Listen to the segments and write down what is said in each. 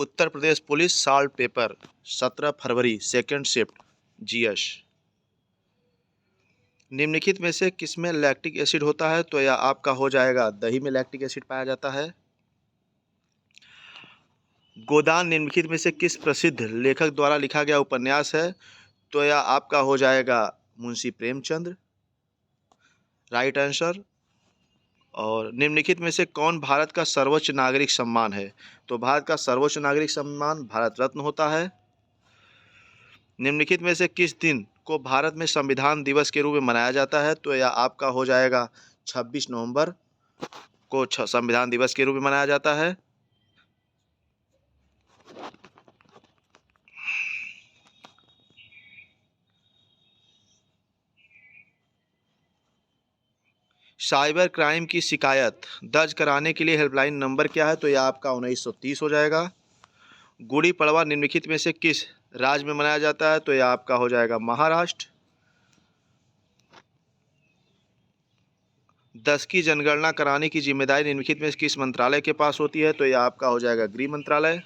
Uttar Pradesh police salt paper 17 फरवरी second shift GS. निम्नलिखित में से किसमें लैक्टिक एसिड होता है? तो यह आपका हो जाएगा दही में लैक्टिक एसिड पाया जाता है। गोदान निम्नलिखित में से किस प्रसिद्ध लेखक द्वारा लिखा गया उपन्यास है? तो यह आपका हो जाएगा मुंशी प्रेमचंद, राइट आंसर। और निम्नलिखित में से कौन भारत का सर्वोच्च नागरिक सम्मान है? तो भारत का सर्वोच्च नागरिक सम्मान भारत रत्न होता है। निम्नलिखित में से किस दिन को भारत में संविधान दिवस के रूप में मनाया जाता है? तो यह आपका हो जाएगा 26 नवंबर को संविधान दिवस के रूप में मनाया जाता है। साइबर क्राइम की शिकायत दर्ज कराने के लिए हेल्पलाइन नंबर क्या है? तो यह आपका 1930 हो जाएगा। गुड़ी पड़वा निम्नलिखित में से किस राज्य में मनाया जाता है? तो यह आपका हो जाएगा महाराष्ट्र। 10 की जनगणना कराने की जिम्मेदारी निम्नलिखित में किस मंत्रालय के पास होती है? तो यह आपका हो जाएगा गृह मंत्रालय।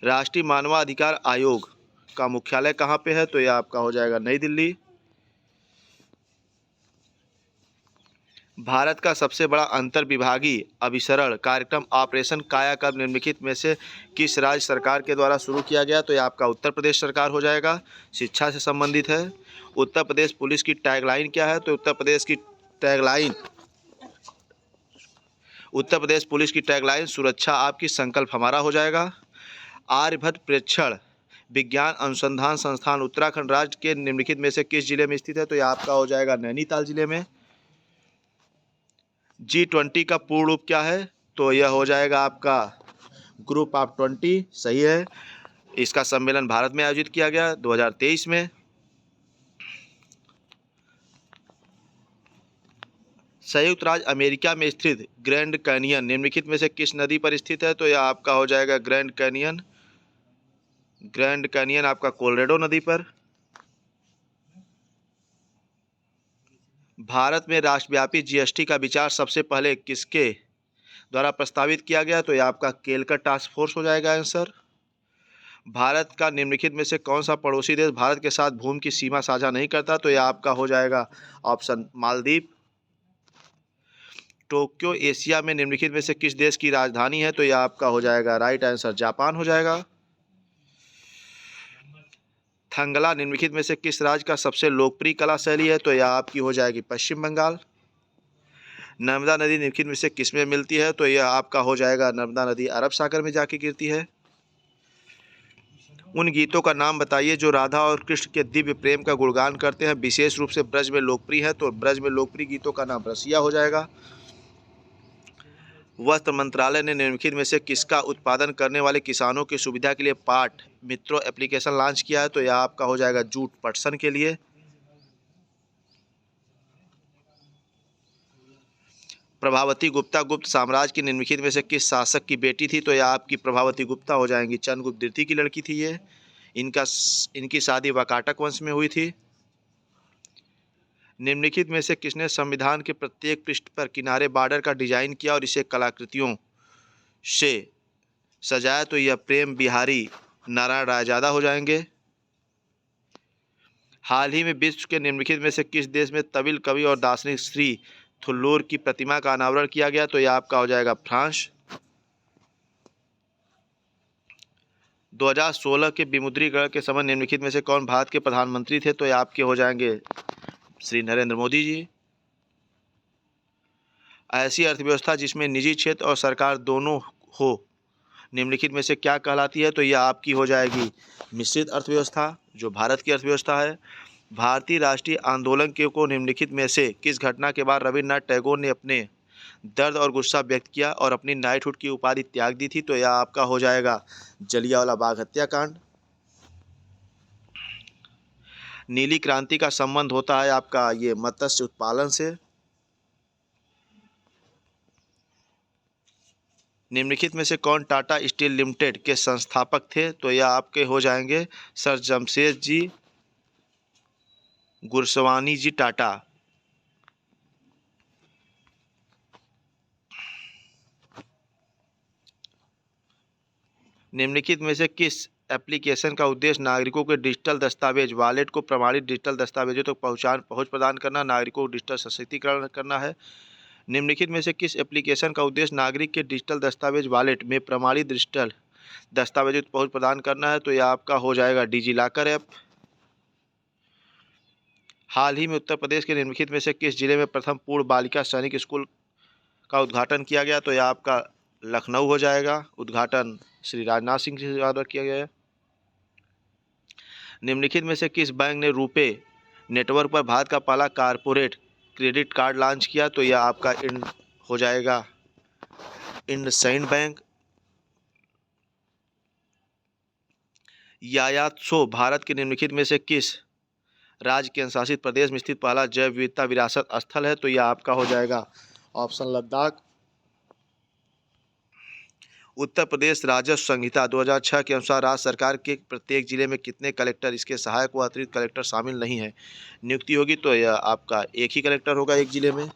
राष्ट्रीय मानवाधिकार आयोग का मुख्यालय कहाँ पे है? तो यह आपका हो जाएगा नई दिल्ली। भारत का सबसे बड़ा अंतर विभागीय अभिसरण कार्यक्रम ऑपरेशन कायाकल्प निम्नलिखित में से किस राज्य सरकार के द्वारा शुरू किया गया? तो यह आपका उत्तर प्रदेश सरकार हो जाएगा। शिक्षा से संबंधित है। उत्तर प्रदेश पुलिस की टैगलाइन क्या है? तो उत्तर प्रदेश पुलिस की टैगलाइन सुरक्षा आपकी संकल्प हमारा हो जाएगा। आर्यभट्ट प्रेक्षण विज्ञान अनुसंधान संस्थान उत्तराखंड राज्य के निम्नलिखित में से किस जिले में स्थित है? तो यह आपका हो जाएगा नैनीताल जिले में। G20 का पूर्ण रूप क्या है? तो यह हो जाएगा आपका ग्रुप ऑफ 20, सही है। इसका सम्मेलन भारत में आयोजित किया गया 2023 में। संयुक्त राज्य अमेरिका में स्थित ग्रैंड कैनियन निम्नलिखित में से किस नदी पर स्थित है? तो यह आपका हो जाएगा ग्रैंड कैनियन आपका कोलोराडो नदी पर। भारत में राष्ट्रव्यापी जीएसटी का विचार सबसे पहले किसके द्वारा प्रस्तावित किया गया? तो यह आपका केलकर टास्क फोर्स हो जाएगा आंसर। भारत का निम्नलिखित में से कौन सा पड़ोसी देश भारत के साथ भूमि की सीमा साझा नहीं करता? तो यह आपका हो जाएगा ऑप्शन मालदीव। टोक्यो एशिया में निम्नलिखित में से किस देश की राजधानी है? तो यह आपका हो जाएगा राइट आंसर जापान हो जाएगा। थंगला निम्नलिखित में से किस राज्य का सबसे लोकप्रिय कला शैली है? तो यह आपकी हो जाएगी पश्चिम बंगाल। नर्मदा नदी निम्नलिखित में से किस में मिलती है? तो यह आपका हो जाएगा नर्मदा नदी अरब सागर में जाके गिरती है। उन गीतों का नाम बताइए जो राधा और कृष्ण के दिव्य प्रेम का गुणगान करते हैं, विशेष रूप से ब्रज में लोकप्रिय है। तो ब्रज में लोकप्रिय गीतों का नाम रसिया हो जाएगा। वस्त्र मंत्रालय ने निम्नलिखित में से किसका उत्पादन करने वाले किसानों की सुविधा के लिए पाट मित्रों एप्लीकेशन लॉन्च किया है? तो यह आपका हो जाएगा जूट पटसन के लिए। प्रभावती गुप्ता गुप्त साम्राज्य की निम्नलिखित में से किस शासक की बेटी थी? तो यह आपकी प्रभावती गुप्ता हो जाएंगी चंद्रगुप्त द्वितीय की लड़की थी ये। इनकी शादी वाकाटक वंश में हुई थी। निम्नलिखित में से किसने संविधान के प्रत्येक पृष्ठ पर किनारे बॉर्डर का डिजाइन किया और इसे कलाकृतियों से सजाया? तो यह प्रेम बिहारी नारायण रायजादा हो जाएंगे। हाल ही में विश्व के निम्नलिखित में से किस देश में तमिल कवि और दार्शनिक श्री थुल्लूर की प्रतिमा का अनावरण किया गया? तो यह आपका हो जाएगा फ्रांस। 2016 के विमुद्रीकरण के समय निम्नलिखित में से कौन भारत के प्रधानमंत्री थे? तो यह आपके हो जाएंगे श्री नरेंद्र मोदी जी। ऐसी अर्थव्यवस्था जिसमें निजी क्षेत्र और सरकार दोनों हो निम्नलिखित में से क्या कहलाती है? तो यह आपकी हो जाएगी मिश्रित अर्थव्यवस्था, जो भारत की अर्थव्यवस्था है। भारतीय राष्ट्रीय आंदोलन के को निम्नलिखित में से किस घटना के बाद रविन्द्रनाथ टैगोर ने अपने दर्द और गुस्सा व्यक्त किया और अपनी नाइटहुड की उपाधि त्याग दी थी? तो यह आपका हो जाएगा जलियांवाला बाग हत्याकांड। नीली क्रांति का संबंध होता है आपका ये मत्स्य उत्पादन से। निम्नलिखित में से कौन टाटा स्टील लिमिटेड के संस्थापक थे? तो यह आपके हो जाएंगे सर जमशेदजी गुरस्वामी जी टाटा। निम्नलिखित में से किस एप्लीकेशन का उद्देश्य नागरिकों के डिजिटल दस्तावेज वॉलेट को प्रमाणित डिजिटल दस्तावेजों तक पहुंच प्रदान करना, नागरिकों को डिजिटल सशक्तिकरण करना है। निम्नलिखित में से किस एप्लीकेशन का उद्देश्य नागरिक के डिजिटल दस्तावेज वॉलेट में प्रमाणित डिजिटल दस्तावेजों तक पहुंच प्रदान करना है, तो यह आपका हो जाएगा डिजी लॉकर ऐप। हाल ही में उत्तर प्रदेश के निम्नलिखित में से किस जिले में प्रथम पूर्ण बालिका सैनिक स्कूल का उद्घाटन किया गया, तो यह आपका लखनऊ हो जाएगा। उद्घाटन श्री राजनाथ सिंह जी द्वारा किया गया है। निम्नलिखित में से किस बैंक ने रुपे नेटवर्क पर भारत का पहला कारपोरेट क्रेडिट कार्ड लॉन्च किया, तो यह आपका हो जाएगा इंडसइंड बैंक। यायात्सो भारत के निम्नलिखित में से किस राज्य केंद्र शासित प्रदेश में स्थित पहला जैव विविधता विरासत स्थल है, तो यह आपका हो जाएगा ऑप्शन लद्दाख। उत्तर प्रदेश राजस्व संहिता 2006 के अनुसार राज्य सरकार के प्रत्येक जिले में कितने कलेक्टर, इसके सहायक व अतिरिक्त कलेक्टर शामिल नहीं है, नियुक्ति होगी, तो यह आपका एक ही कलेक्टर होगा एक जिले में।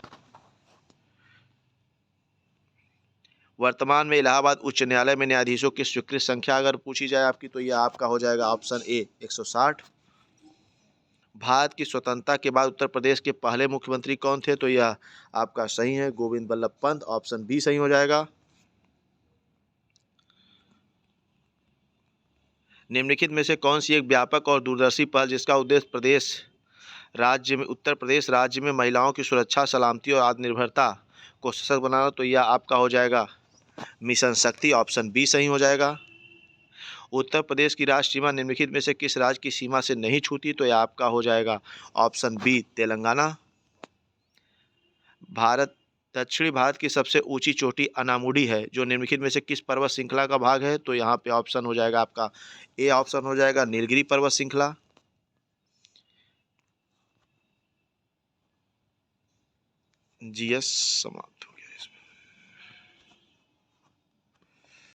वर्तमान में इलाहाबाद उच्च न्यायालय में न्यायाधीशों की स्वीकृत संख्या अगर पूछी जाए आपकी, तो यह आपका हो जाएगा ऑप्शन ए 160। भारत की स्वतंत्रता के बाद उत्तर प्रदेश के पहले मुख्यमंत्री कौन थे, तो यह आपका सही है गोविंद बल्लभ पंत, ऑप्शन बी सही हो जाएगा। निम्नलिखित में से कौन सी एक व्यापक और दूरदर्शी पहल जिसका उद्देश्य उत्तर प्रदेश राज्य में महिलाओं की सुरक्षा, सलामती और आत्मनिर्भरता को सशक्त बनाना, तो यह आपका हो जाएगा मिशन शक्ति, ऑप्शन बी सही हो जाएगा। उत्तर प्रदेश की राज्य सीमा निम्नलिखित में से किस राज्य की सीमा से नहीं छूती, तो यह आपका हो जाएगा ऑप्शन बी तेलंगाना। दक्षिणी भारत की सबसे ऊंची चोटी अनामुडी है, जो निम्नलिखित में से किस पर्वत श्रृंखला का भाग है, तो यहाँ पे ऑप्शन हो जाएगा आपका ए ऑप्शन हो जाएगा नीलगिरी पर्वत श्रृंखला। जीएस समाप्त।